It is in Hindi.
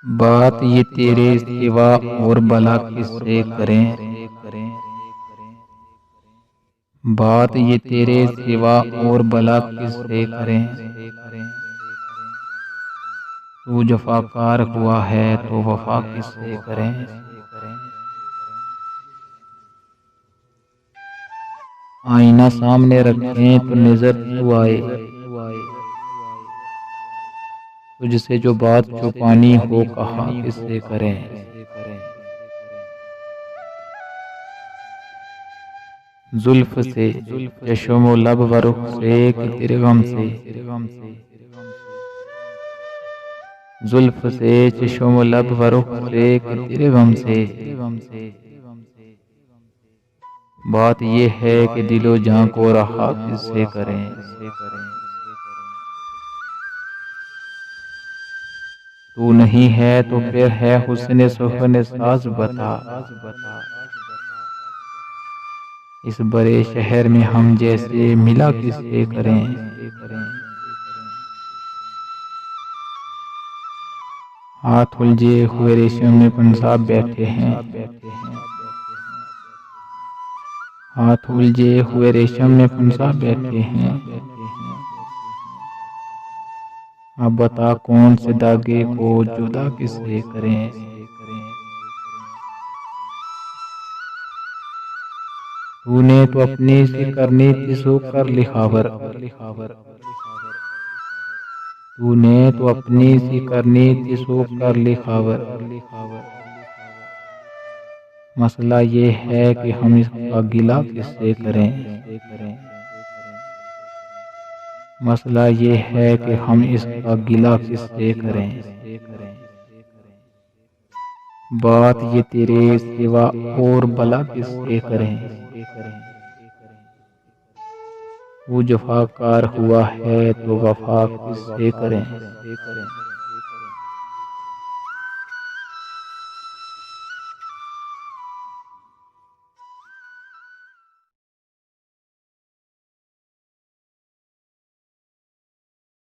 बात ये तेरे सिवा और भला किससे करें। बात ये तेरे सिवा और भला किससे करें। तू जफाकार हुआ है तो वफा किससे करें। आईना सामने रखें तो नजर तू आए, तुझसे जो बात छुपानी हो कहा किससे करें। जुल्फ से चश्मो लब व रुख से कि तेरे गम से, जुल्फ से चश्मो लब व रुख से कि तेरे गम से। बात ये है कि दिलो जां को रहा किससे करें। तू नहीं है तो फिर है हुस्न सुहन साज बता, इस बड़े शहर में हम जैसे मिला किससे करें। हाथ उलझे हुए रेशम में पंसाब बैठे हैं, हाथ उलझे हुए रेशम में पंसाब बैठे हैं। अब बता कौन से धागे को जुदा किससे करें। तूने तो अपनी सी करनी थी सो कर लिखावर, तूने तो अपनी सी करनी थी सो कर लिखावर। मसला ये है कि हम इसका गिला किससे करें। मसला ये है कि हम इसका गिला किससे करें। बात ये तेरे सिवा और भला किससे करें। वो जफाकार हुआ है तो वफा किससे करें।